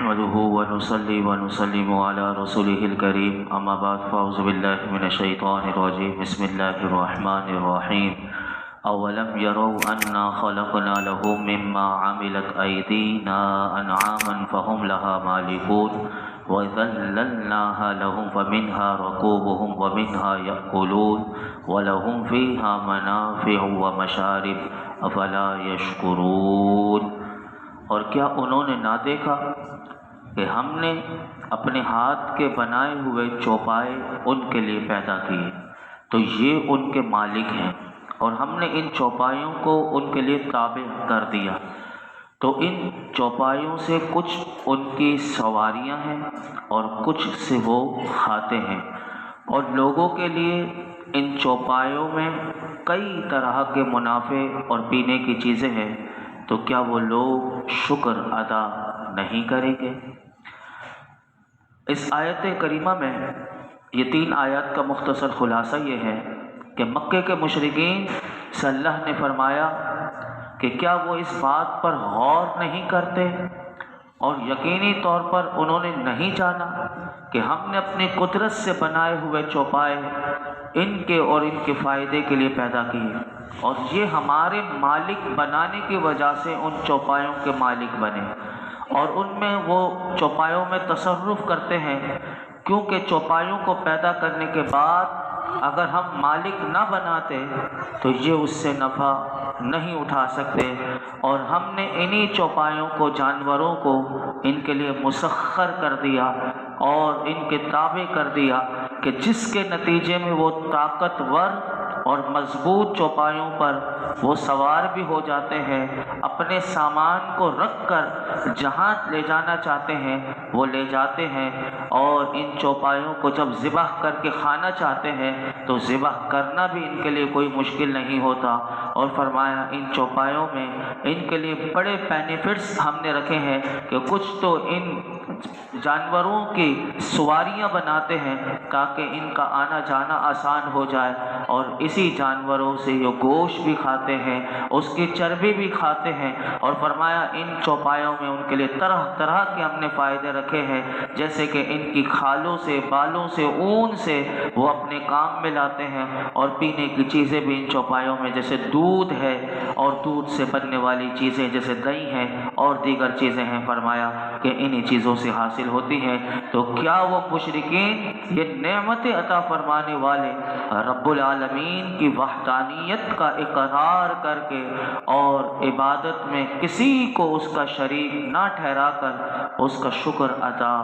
نحمده ونصلي ونسلم على رسوله الكريم اما بعد فاعوذ بالله من الشيطان الرجيم بسم الله الرحمن الرحيم اولم يروا انا خلقنا لهم مما عملت ايدينا انعاما فهم لها مالكون وذللناها لهم فمنها ركوبهم ومنها يأكلون ولهم فيها منافع ومشارب افلا يشكرون۔ اور کیا انہوں نے نہ دیکھا کہ ہم نے اپنے ہاتھ کے بنائے ہوئے چوپائے ان کے لیے پیدا کیے تو یہ ان کے مالک ہیں، اور ہم نے ان چوپایوں کو ان کے لیے تابع کر دیا، تو ان چوپایوں سے کچھ ان کی سواریاں ہیں اور کچھ سے وہ کھاتے ہیں، اور لوگوں کے لیے ان چوپایوں میں کئی طرح کے منافع اور پینے کی چیزیں ہیں، تو کیا وہ لوگ شکر ادا نہیں کریں گے؟ اس آیت کریمہ میں یہ 3 آیات کا مختصر خلاصہ یہ ہے کہ مکے کے مشرکین سے اللہ نے فرمایا کہ کیا وہ اس بات پر غور نہیں کرتے اور یقینی طور پر انہوں نے نہیں جانا کہ ہم نے اپنی قدرت سے بنائے ہوئے چوپائے ان کے اور ان کے فائدے کے لیے پیدا کیے، اور یہ ہمارے مالک بنانے کی وجہ سے ان چوپایوں کے مالک بنے، اور ان میں وہ چوپایوں میں تصرف کرتے ہیں، کیونکہ چوپایوں کو پیدا کرنے کے بعد اگر ہم مالک نہ بناتے تو یہ اس سے نفع نہیں اٹھا سکتے، اور ہم نے انہی چوپایوں کو جانوروں کو ان کے لیے مسخر کر دیا اور ان کے تابع کر دیا کہ جس کے نتیجے میں وہ طاقتور اور مضبوط چوپایوں پر وہ سوار بھی ہو جاتے ہیں، اپنے سامان کو رکھ کر جہاں لے جانا چاہتے ہیں وہ لے جاتے ہیں، اور ان چوپایوں کو جب ذبح کر کے کھانا چاہتے ہیں تو ذبح کرنا بھی ان کے لیے کوئی مشکل نہیں ہوتا۔ اور فرمایا ان چوپایوں میں ان کے لیے بڑے بینیفٹس ہم نے رکھے ہیں کہ کچھ تو ان جانوروں کی سواریاں بناتے ہیں تاکہ ان کا آنا جانا آسان ہو جائے، اور اسی جانوروں سے یہ گوشت بھی کھاتے ہیں، اس کی چربی بھی کھاتے ہیں، اور فرمایا ان چوپایوں میں ان کے لیے طرح طرح کے ہم نے فائدے رکھے ہیں، جیسے کہ ان کی کھالوں سے، بالوں سے، اون سے وہ اپنے کام میں لاتے ہیں، اور پینے کی چیزیں بھی ان چوپایوں میں جیسے دودھ ہے اور دودھ سے بننے والی چیزیں جیسے دہی ہیں اور دیگر چیزیں ہیں، فرمایا کہ انہی چیزوں سے حاصل ہوتی ہیں۔ تو کیا وہ مشرکین یہ نعمتیں عطا فرمانے والے رب العالمین کی وحدانیت کا اقرار کر کے اور عبادت میں کسی کو اس کا شریک نہ ٹھہرا کر اس کا شکر ادا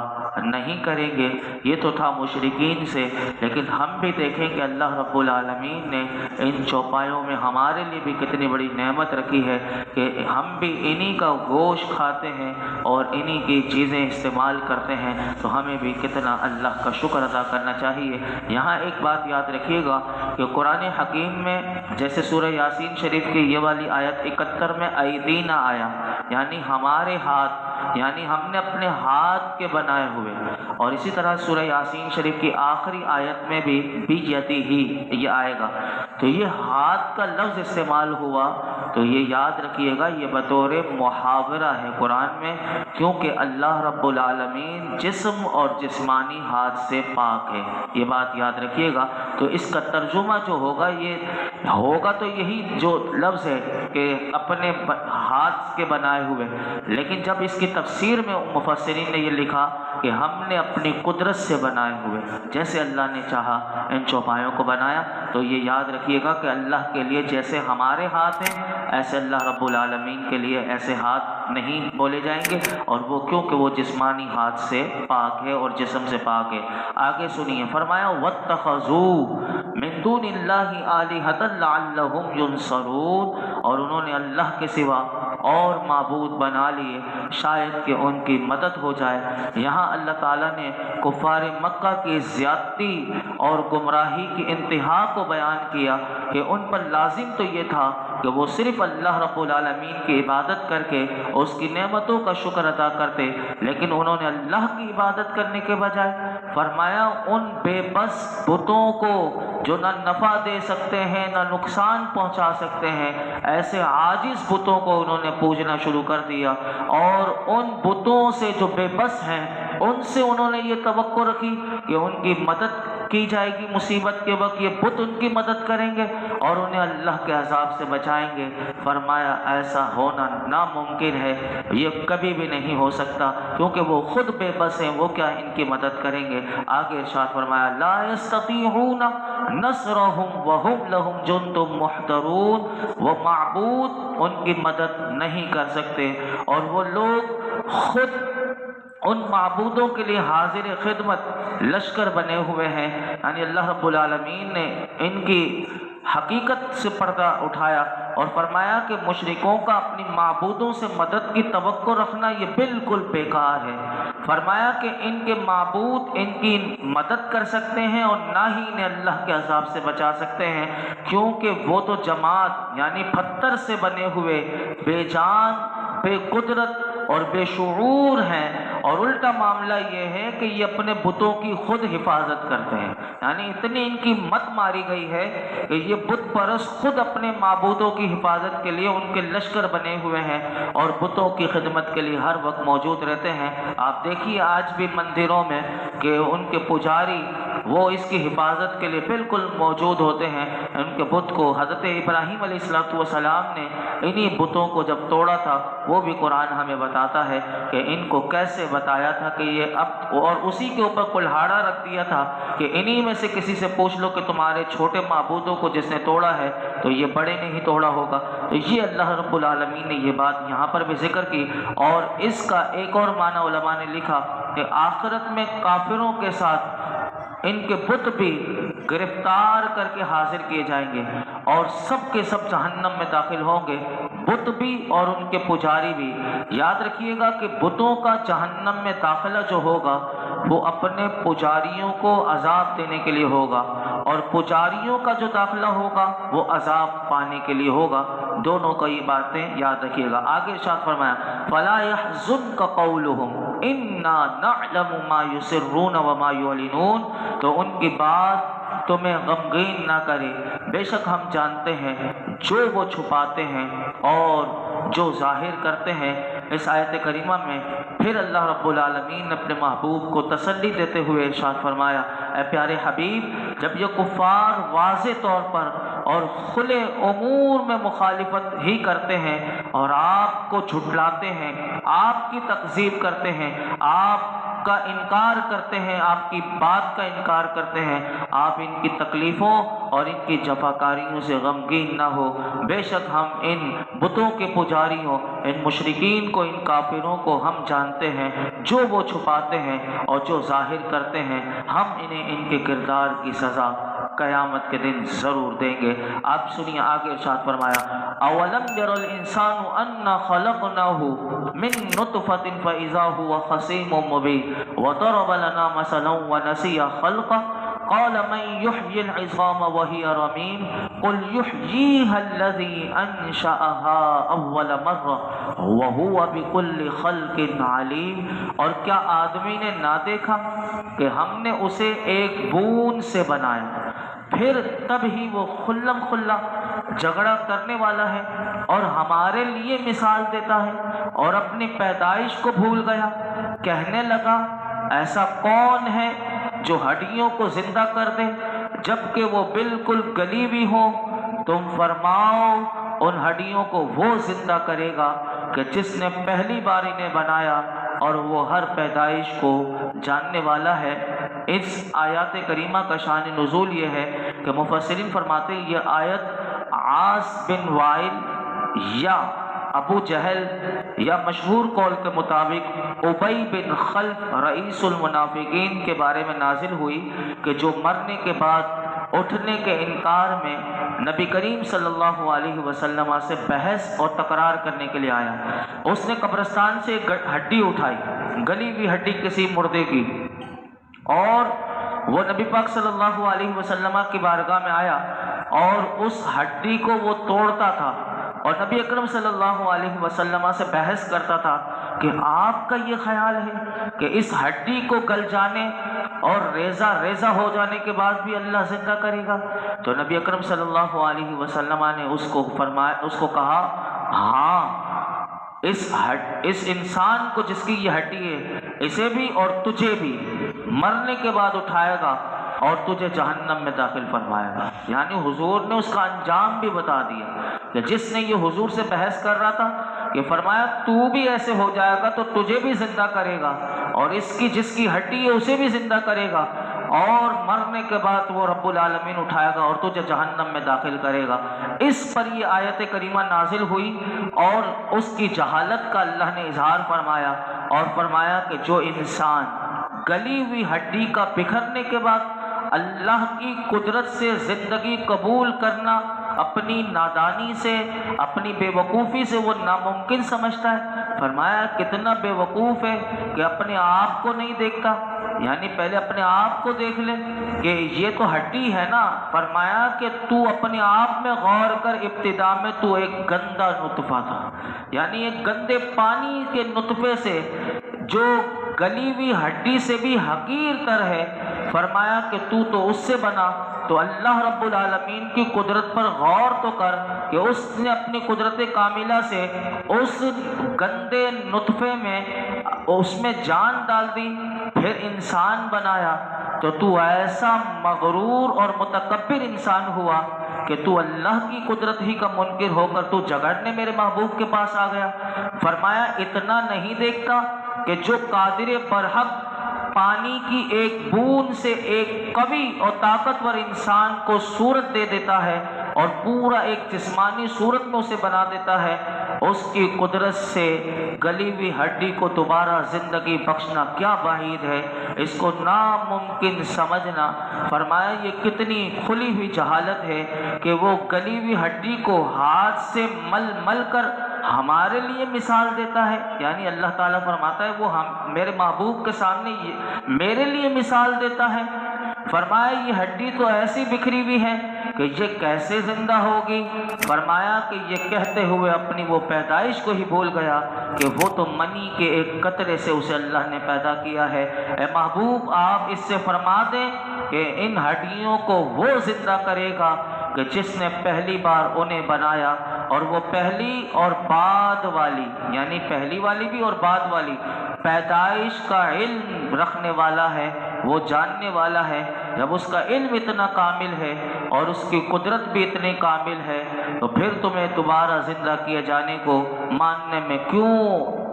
نہیں کریں گے؟ یہ تو تھا مشرکین سے، لیکن ہم بھی دیکھیں کہ اللہ رب العالمین نے ان چوپایوں میں ہمارے لیے بھی کتنی بڑی نعمت رکھی ہے کہ ہم بھی انہی کا گوشت کھاتے ہیں اور انہی کی چیزیں استعمال کرتے ہیں، تو ہمیں بھی کتنا اللہ کا شکر ادا کرنا چاہیے۔ یہاں ایک بات یاد رکھیے گا کہ قرآن حکیم میں جیسے سورہ یاسین شریف کی یہ والی آیت 71 میں ایدینا آیا، یعنی ہمارے ہاتھ، یعنی ہم نے اپنے ہاتھ کے بنائے ہوئے، اور اسی طرح سورہ یاسین شریف کی آخری آیت میں بھی بیدی ہی یہ آئے گا، تو یہ ہاتھ کا لفظ استعمال ہوا، تو یہ یاد رکھیے گا یہ بطور محاورہ ہے قرآن میں، کیونکہ اللہ رب العالمین جسم اور جسمانی ہاتھ سے پاک ہے، یہ بات یاد رکھیے گا۔ تو اس کا ترجمہ جو ہوگا یہ ہوگا تو یہی جو لفظ ہے کہ اپنے ہاتھ کے بنائے ہوئے، لیکن جب اس کی تفسیر میں مفسرین نے یہ لکھا کہ ہم نے اپنی قدرت سے بنائے ہوئے، جیسے اللہ نے چاہا ان چوپایوں کو بنایا، تو یہ یاد رکھیے گا کہ اللہ کے لیے جیسے ہمارے ہاتھ ہیں ایسے اللہ رب العالمین کے لیے ایسے ہاتھ نہیں بولے جائیں گے، اور وہ کیونکہ وہ جسمانی ہاتھ سے پاک ہے اور جسم سے پاک ہے۔ آگے سنیے، فرمایا وَاتَّخَذُوا مِن دُونِ اللَّهِ آلِهَةً لَعَلَّهُمْ يُنصَرُونَ، اور انہوں نے اللہ کے سوا اور معبود بنا لیے شاید کہ ان کی مدد ہو جائے۔ یہاں اللہ تعالیٰ نے کفار مکہ کی زیادتی اور گمراہی کی انتہا کو بیان کیا کہ ان پر لازم تو یہ تھا کہ وہ صرف اللہ رب العالمین کی عبادت کر کے اس کی نعمتوں کا شکر ادا کرتے، لیکن انہوں نے اللہ کی عبادت کرنے کے بجائے فرمایا ان بے بس بتوں کو جو نہ نفع دے سکتے ہیں نہ نقصان پہنچا سکتے ہیں، ایسے عاجز بتوں کو انہوں نے پوجنا شروع کر دیا، اور ان بتوں سے جو بے بس ہیں ان سے انہوں نے یہ توقع رکھی کہ ان کی مدد کی جائے گی مصیبت کے وقت، یہ بت ان کی مدد کریں گے اور انہیں اللہ کے عذاب سے بچائیں گے۔ فرمایا ایسا ہونا ناممکن ہے، یہ کبھی بھی نہیں ہو سکتا، کیونکہ وہ خود بے بس ہیں، وہ کیا ان کی مدد کریں گے۔ آگے ارشاد فرمایا لا یستطیعون نصرهم وهم لهم جند محضرون، وہ معبود ان کی مدد نہیں کر سکتے اور وہ لوگ خود ان معبودوں کے لیے حاضر خدمت لشکر بنے ہوئے ہیں۔ یعنی اللہ رب العالمین نے ان کی حقیقت سے پردہ اٹھایا اور فرمایا کہ مشرکوں کا اپنی معبودوں سے مدد کی توقع رکھنا یہ بالکل بیکار ہے۔ فرمایا کہ ان کے معبود ان کی مدد کر سکتے ہیں اور نہ ہی انہیں اللہ کے عذاب سے بچا سکتے ہیں، کیونکہ وہ تو جماعت یعنی پتھر سے بنے ہوئے بے جان، بے قدرت اور بے شعور ہیں، اور الٹا معاملہ یہ ہے کہ یہ اپنے بتوں کی خود حفاظت کرتے ہیں۔ یعنی اتنی ان کی مت ماری گئی ہے کہ یہ بت پرست خود اپنے معبودوں کی حفاظت کے لیے ان کے لشکر بنے ہوئے ہیں اور بتوں کی خدمت کے لیے ہر وقت موجود رہتے ہیں۔ آپ دیکھیے آج بھی مندروں میں کہ ان کے پجاری وہ اس کی حفاظت کے لیے بالکل موجود ہوتے ہیں۔ ان کے بت کو حضرت ابراہیم علیہ السلام نے انہی بتوں کو جب توڑا تھا، وہ بھی قرآن ہمیں بتاتا ہے کہ ان کو کیسے بتایا تھا کہ یہ اب، اور اسی کے اوپر کلہاڑا رکھ دیا تھا کہ انہی میں سے کسی سے پوچھ لو کہ تمہارے چھوٹے معبودوں کو جس نے توڑا ہے تو یہ بڑے نے ہی توڑا ہوگا۔ تو یہ اللہ رب العالمین نے یہ بات یہاں پر بھی ذکر کی، اور اس کا ایک اور معنی علماء نے لکھا کہ آخرت میں کافروں کے ساتھ ان کے بت بھی گرفتار کر کے حاضر کیے جائیں گے اور سب کے سب جہنم میں داخل ہوں گے، بت بھی اور ان کے پجاری بھی۔ یاد رکھیے گا کہ بتوں کا جہنم میں داخلہ جو ہوگا وہ اپنے پجاریوں کو عذاب دینے کے لیے ہوگا، اور پجاریوں کا جو داخلہ ہوگا وہ عذاب پانے کے لیے ہوگا۔ دونوں کا یہ باتیں یاد رکھیے گا۔ آگے ارشاد فرمایا فَلَا يَحْزُنْكَ قَوْلُهُمْ إِنَّا نَعْلَمُ مَا يُسِرُّونَ وَمَا يُعْلِنُونَ، تو ان کی بات تمہیں غمگین نہ کرے، بے شک ہم جانتے ہیں جو وہ چھپاتے ہیں اور جو ظاہر کرتے ہیں۔ اس آیت کریمہ میں پھر اللہ رب العالمین نے اپنے محبوب کو تسلی دیتے ہوئے ارشاد فرمایا اے پیارے حبیب، جب یہ کفار واضح طور پر اور کھلے امور میں مخالفت ہی کرتے ہیں اور آپ کو جھٹلاتے ہیں، آپ کی تکذیب کرتے ہیں، آپ کا انکار کرتے ہیں، آپ کی بات کا انکار کرتے ہیں، آپ ان کی تکلیفوں اور ان کی جفاکاریوں سے غمگین نہ ہو۔ بے شک ہم ان بتوں کے پجاریوں، ان مشرکین کو، ان کافروں کو ہم جانتے ہیں، جو وہ چھپاتے ہیں اور جو ظاہر کرتے ہیں، ہم انہیں ان کے کردار کی سزا قیامت کے دن ضرور دیں گے۔ آپ سنیے آگے ارشاد فرمایا اولم ير الانسان انا خلقناه من نطفة فاذا هو خصيم مبين وضرب لنا مثلا ونسي خلقه قال من يحيي العظام وهي رميم قل يحييها الذي انشأها اول مرة وهو بكل خلق عليم، اور کیا آدمی نے نہ دیکھا کہ ہم نے اسے ایک بوند سے بنایا، پھر تب ہی وہ خلم خلا جھگڑا کرنے والا ہے اور ہمارے لیے مثال دیتا ہے، اور اپنی پیدائش کو بھول گیا۔ کہنے لگا ایسا کون ہے جو ہڈیوں کو زندہ کر دے جبکہ وہ بالکل گلی ہوئی ہوں؟ تم فرماؤ ان ہڈیوں کو وہ زندہ کرے گا کہ جس نے پہلی بار انہیں بنایا، اور وہ ہر پیدائش کو جاننے والا ہے۔ اس آیات کریمہ کا شان نزول یہ ہے کہ مفسرین فرماتے ہیں یہ آیت عاص بن وائل یا ابو جہل یا مشہور قول کے مطابق ابی بن خلف رئیس المنافقین کے بارے میں نازل ہوئی کہ جو مرنے کے بعد اٹھنے کے انکار میں نبی کریم صلی اللہ علیہ وسلم سے بحث اور تکرار کرنے کے لیے آیا۔ اس نے قبرستان سے ایک ہڈی اٹھائی، گلی ہوئی ہڈی کسی مردے کی، اور وہ نبی پاک صلی اللہ علیہ وسلم کی بارگاہ میں آیا اور اس ہڈی کو وہ توڑتا تھا اور نبی اکرم صلی اللہ علیہ وسلم سے بحث کرتا تھا کہ آپ کا یہ خیال ہے کہ اس ہڈی کو گل جانے اور ریزہ ریزہ ہو جانے کے بعد بھی اللہ زندہ کرے گا؟ تو نبی اکرم صلی اللہ علیہ وسلم نے اس کو کہا ہاں، اس انسان کو جس کی یہ ہڈی ہے اسے بھی اور تجھے بھی مرنے کے بعد اٹھائے گا اور تجھے جہنم میں داخل فرمائے گا۔ یعنی حضور نے اس کا انجام بھی بتا دیا کہ جس نے یہ حضور سے بحث کر رہا تھا کہ فرمایا تو بھی ایسے ہو جائے گا تو تجھے بھی زندہ کرے گا، اور جس کی ہڈی ہے اسے بھی زندہ کرے گا، اور مرنے کے بعد وہ رب العالمین اٹھائے گا اور تجھے جہنم میں داخل کرے گا۔ اس پر یہ آیت کریمہ نازل ہوئی اور اس کی جہالت کا اللہ نے اظہار فرمایا اور فرمایا کہ جو انسان گلی ہوئی ہڈی کا بکھرنے کے بعد اللہ کی قدرت سے زندگی قبول کرنا اپنی نادانی سے، اپنی بے وقوفی سے وہ ناممکن سمجھتا ہے، فرمایا کتنا بے وقوف ہے کہ اپنے آپ کو نہیں دیکھتا۔ یعنی پہلے اپنے آپ کو دیکھ لے کہ یہ تو ہڈی ہے نا، فرمایا کہ تو اپنے آپ میں غور کر، ابتدا میں تو ایک گندا نطفہ تھا، یعنی ایک گندے پانی کے نطفے سے جو گلی ہوئی ہڈی سے بھی حقیر تر ہے، فرمایا کہ تو اس سے بنا۔ تو اللہ رب العالمین کی قدرت پر غور تو کر کہ اس نے اپنی قدرت کاملہ سے اس گندے نطفے میں اس میں جان ڈال دی، پھر انسان بنایا، تو ایسا مغرور اور متکبر انسان ہوا کہ تو اللہ کی قدرت ہی کا منکر ہو کر تو جھگڑنے میرے محبوب کے پاس آ گیا۔ فرمایا اتنا نہیں دیکھتا کہ جو قادر برحق پانی کی ایک بوند سے ایک قوی اور طاقتور انسان کو صورت دے دیتا ہے اور پورا ایک جسمانی صورت میں اسے بنا دیتا ہے، اس کی قدرت سے گلی ہوئی ہڈی کو دوبارہ زندگی بخشنا کیا بعید ہے، اس کو ناممکن سمجھنا۔ فرمایا یہ کتنی کھلی ہوئی جہالت ہے کہ وہ گلی ہوئی ہڈی کو ہاتھ سے مل مل کر ہمارے لیے مثال دیتا ہے۔ یعنی اللہ تعالیٰ فرماتا ہے وہ میرے محبوب کے سامنے میرے لیے مثال دیتا ہے۔ فرمایا یہ ہڈی تو ایسی بکھری ہوئی ہے کہ یہ کیسے زندہ ہوگی؟ فرمایا کہ یہ کہتے ہوئے اپنی وہ پیدائش کو ہی بھول گیا کہ وہ تو منی کے ایک قطرے سے اسے اللہ نے پیدا کیا ہے۔ اے محبوب آپ اس سے فرما دیں کہ ان ہڈیوں کو وہ زندہ کرے گا کہ جس نے پہلی بار انہیں بنایا، اور وہ پہلی اور بعد والی، یعنی پہلی والی بھی اور بعد والی پیدائش کا علم رکھنے والا ہے، وہ جاننے والا ہے۔ جب اس کا علم اتنا کامل ہے اور اس کی قدرت بھی اتنی کامل ہے تو پھر تمہیں دوبارہ زندہ کیے جانے کو ماننے میں کیوں،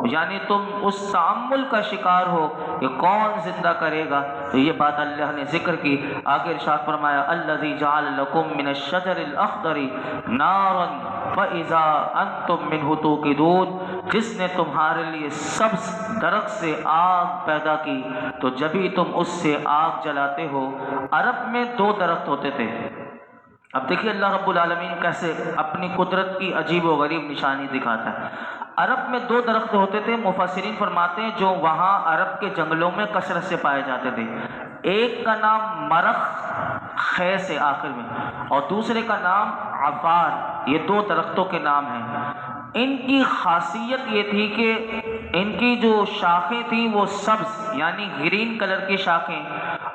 یعنی تم اس تعامل کا شکار ہو کہ کون زندہ کرے گا؟ تو یہ بات اللہ نے ذکر کی۔ آگے ارشاد فرمایا الذی جعل لکم من الشجر الاخضر نارا فاذا انتم منہ توقدون، جس نے تمہارے لیے سبز درخت سے آگ پیدا کی تو جبھی تم اس سے آگ جلاتے ہو۔ عرب میں 2 درخت ہوتے تھے۔ اب دیکھیے اللہ رب العالمین کیسے اپنی قدرت کی عجیب و غریب نشانی دکھاتا ہے۔ عرب میں 2 درخت ہوتے تھے، مفسرین فرماتے ہیں جو وہاں عرب کے جنگلوں میں کثرت سے پائے جاتے تھے۔ ایک کا نام مرخ، خے سے آخر میں، اور دوسرے کا نام عفار۔ یہ 2 درختوں کے نام ہیں۔ ان کی خاصیت یہ تھی کہ ان کی جو شاخیں تھیں وہ سبز یعنی گرین کلر کی شاخیں،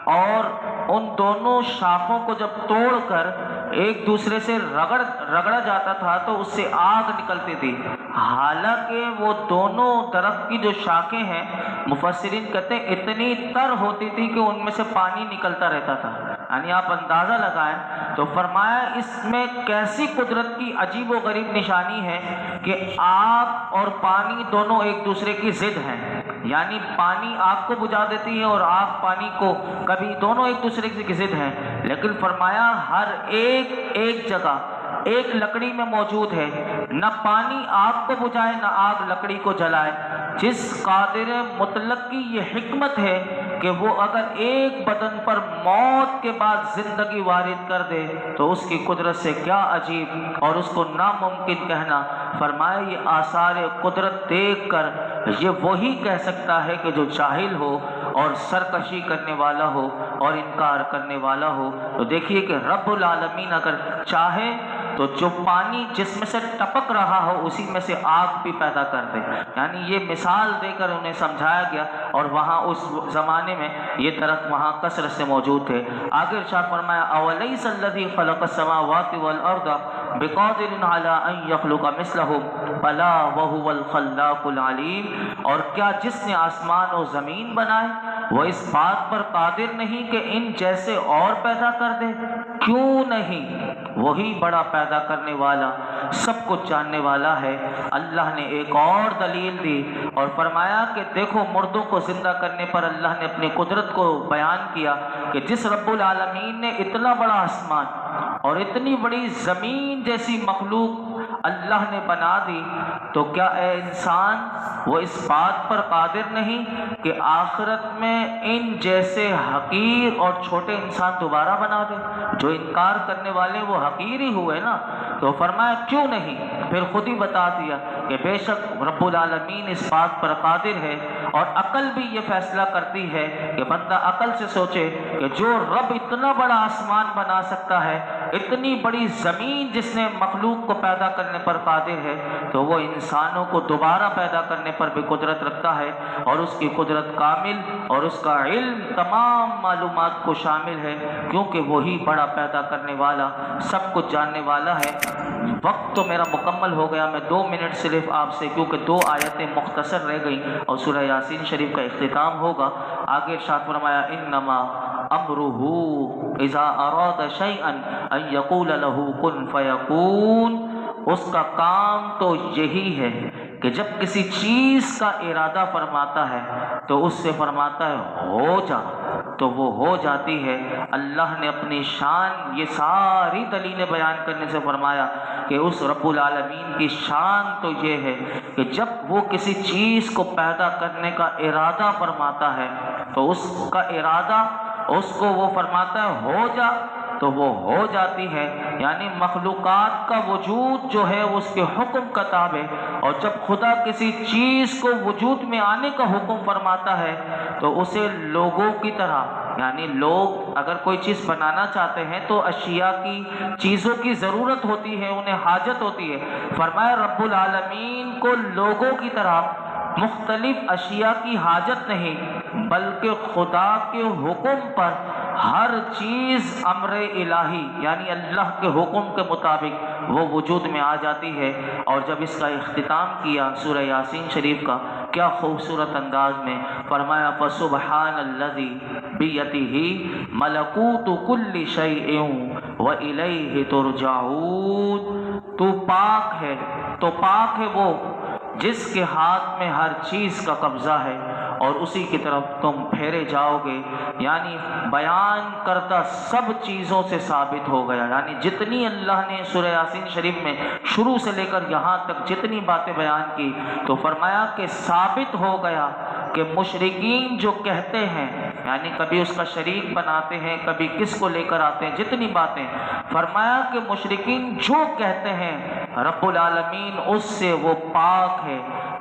اور ان دونوں شاخوں کو جب توڑ کر ایک دوسرے سے رگڑا جاتا تھا تو اس سے آگ نکلتی تھی۔ حالانکہ وہ دونوں درخت کی جو شاخیں ہیں مفسرین کہتے ہیں اتنی تر ہوتی تھی کہ ان میں سے پانی نکلتا رہتا تھا، یعنی آپ اندازہ لگائیں۔ تو فرمایا اس میں کیسی قدرت کی عجیب و غریب نشانی ہے کہ آگ اور پانی دونوں ایک دوسرے کی ضد ہیں، یعنی پانی آگ کو بجھا دیتی ہے اور آگ پانی کو، کبھی دونوں ایک دوسرے کی ضد ہیں، لیکن فرمایا ہر ایک جگہ ایک لکڑی میں موجود ہے، نہ پانی آگ کو بجھائے نہ آگ لکڑی کو جلائے۔ جس قادر مطلق کی یہ حکمت ہے کہ وہ اگر ایک بدن پر موت کے بعد زندگی وارد کر دے تو اس کی قدرت سے کیا عجیب اور اس کو ناممکن کہنا۔ فرمایا یہ آثار قدرت دیکھ کر یہ وہی کہہ سکتا ہے کہ جو جاہل ہو اور سرکشی کرنے والا ہو اور انکار کرنے والا ہو۔ تو دیکھیے کہ رب العالمین اگر چاہے تو جو پانی جس میں سے ٹپک رہا ہو اسی میں سے آگ بھی پیدا کر دے۔ یعنی یہ مثال دے کر انہیں سمجھایا گیا، اور وہاں اس زمانے میں یہ درخت وہاں کثرت سے موجود تھے۔ آگے ارشاد فرمایا اولیس الذی خلق السماوات والارض بقادر علی ان یخلق مثلهم بلا وهو الخلاق العلیم، اور کیا جس نے آسمان و زمین بنائے وہ اس بات پر قادر نہیں کہ ان جیسے اور پیدا کر دے؟ کیوں نہیں، وہی بڑا پیدا کرنے والا سب کچھ جاننے والا ہے۔ اللہ نے ایک اور دلیل دی اور فرمایا کہ دیکھو مردوں کو زندہ کرنے پر اللہ نے اپنی قدرت کو بیان کیا کہ جس رب العالمین نے اتنا بڑا آسمان اور اتنی بڑی زمین جیسی مخلوق اللہ نے بنا دی، تو کیا اے انسان وہ اس بات پر قادر نہیں کہ آخرت میں ان جیسے حقیر اور چھوٹے انسان دوبارہ بنا دے؟ جو انکار کرنے والے وہ حقیر ہی ہوئے نا۔ تو فرمایا کیوں نہیں، پھر خود ہی بتا دیا کہ بے شک رب العالمین اس بات پر قادر ہے، اور عقل بھی یہ فیصلہ کرتی ہے کہ بندہ عقل سے سوچے کہ جو رب اتنا بڑا آسمان بنا سکتا ہے، اتنی بڑی زمین جس نے مخلوق کو پیدا کرنے پر قادر ہے، تو وہ انسانوں کو دوبارہ پیدا کرنے پر بھی قدرت رکھتا ہے، اور اس کی قدرت کامل اور اس کا علم تمام معلومات کو شامل ہے، کیونکہ وہی بڑا پیدا کرنے والا سب کچھ جاننے والا ہے۔ وقت تو میرا مکمل ہو گیا، میں 2 منٹ صرف آپ سے، کیونکہ 2 آیتیں مختصر رہ گئیں اور سورہ یاسین شریف کا اختتام ہوگا۔ آگے ارشاد فرمایا انما امرہ اذا اراد شیئا ان یقول له کن فیکون، اس کا کام تو یہی ہے کہ جب کسی چیز کا ارادہ فرماتا ہے تو اس سے فرماتا ہے ہو جا، تو وہ ہو جاتی ہے۔ اللہ نے اپنی شان یہ ساری دلیلیں بیان کرنے سے فرمایا کہ اس رب العالمین کی شان تو یہ ہے کہ جب وہ کسی چیز کو پیدا کرنے کا ارادہ فرماتا ہے تو اس کا ارادہ اس کو وہ فرماتا ہے ہو جا، تو وہ ہو جاتی ہے۔ یعنی مخلوقات کا وجود جو ہے اس کے حکم کا تابع، اور جب خدا کسی چیز کو وجود میں آنے کا حکم فرماتا ہے تو اسے لوگوں کی طرح، یعنی لوگ اگر کوئی چیز بنانا چاہتے ہیں تو اشیاء کی چیزوں کی ضرورت ہوتی ہے، انہیں حاجت ہوتی ہے۔ فرمایا رب العالمین کو لوگوں کی طرح مختلف اشیاء کی حاجت نہیں، بلکہ خدا کے حکم پر ہر چیز امر الہی یعنی اللہ کے حکم کے مطابق وہ وجود میں آ جاتی ہے۔ اور جب اس کا اختتام کیا سورہ یاسین شریف کا، کیا خوبصورت انداز میں فرمایا فسبحان الذی بیدہ ملکوت کل شیء والیہ ترجعون، تو پاک ہے وہ جس کے ہاتھ میں ہر چیز کا قبضہ ہے اور اسی کی طرف تم پھیرے جاؤ گے۔ یعنی بیان کردہ سب چیزوں سے ثابت ہو گیا، یعنی جتنی اللہ نے سورہ یاسین شریف میں شروع سے لے کر یہاں تک جتنی باتیں بیان کی، تو فرمایا کہ ثابت ہو گیا کہ مشرکین جو کہتے ہیں، یعنی کبھی اس کا شریک بناتے ہیں، کبھی کس کو لے کر آتے ہیں، جتنی باتیں، فرمایا کہ مشرکین جو کہتے ہیں رب العالمین اس سے وہ پاک ہے،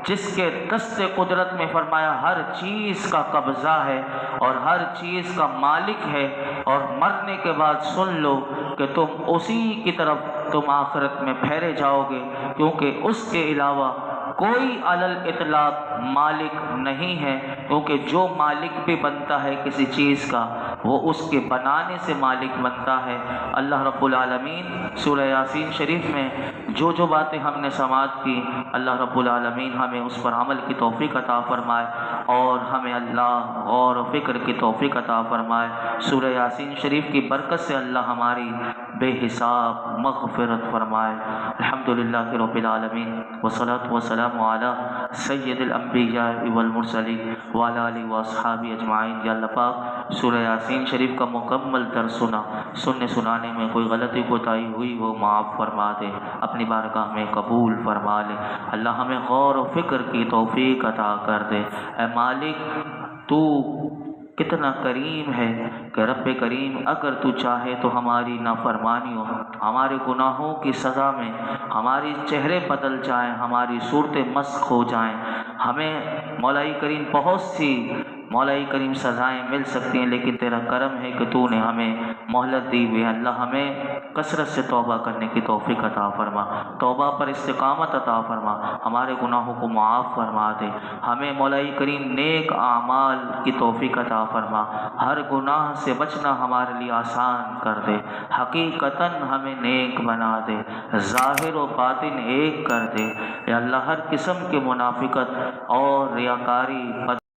جس کے دست قدرت میں فرمایا ہر چیز کا قبضہ ہے اور ہر چیز کا مالک ہے، اور مرنے کے بعد سن لو کہ تم اسی کی طرف تم آخرت میں پھیرے جاؤ گے، کیونکہ اس کے علاوہ کوئی علی الاطلاق مالک نہیں ہے، کیونکہ جو مالک بھی بنتا ہے کسی چیز کا وہ اس کے بنانے سے مالک بنتا ہے۔ اللہ رب العالمین سورہ یاسین شریف میں جو جو باتیں ہم نے سماعت کی، اللہ رب العالمین ہمیں اس پر عمل کی توفیق عطا فرمائے، اور ہمیں اللہ غور و فکر کی توفیق عطا فرمائے۔ سورہ یاسین شریف کی برکت سے اللہ ہماری بے حساب مغفرت فرمائے۔ الحمدللہ رب العالمین والصلاة والسلام علی سید الانبیاء والمرسلین وعلی آلہ واصحابہ اجمعین۔ یا اللہ پاک سورہ یاسین شریف کا مکمل درس سننے سنانے میں کوئی غلطی کوتاہی ہوئی وہ معاف فرما دے، اپنی بارگاہ میں قبول فرما لے۔ اللہ ہمیں غور و فکر کی توفیق عطا کر دے۔ اے مالک، تو کتنا کریم ہے کہ رب کریم اگر تو چاہے تو ہماری نافرمانیوں، ہمارے گناہوں کی سزا میں ہماری چہرے بدل جائیں، ہماری صورتیں مسخ ہو جائیں، ہمیں مولا کریم بہت سی مولا کریم سزائیں مل سکتی ہیں، لیکن تیرا کرم ہے کہ تو نے ہمیں مہلت دی ہوئی ہے۔ اللہ ہمیں کثرت سے توبہ کرنے کی توفیق عطا فرما، توبہ پر استقامت عطا فرما، ہمارے گناہوں کو معاف فرما دے، ہمیں مولا کریم نیک اعمال کی توفیق عطا فرما، ہر گناہ سے بچنا ہمارے لیے آسان کر دے، حقیقتاً ہمیں نیک بنا دے، ظاہر و باطن ایک کر دے۔ یا اللہ ہر قسم کے منافقت اور ریاکاری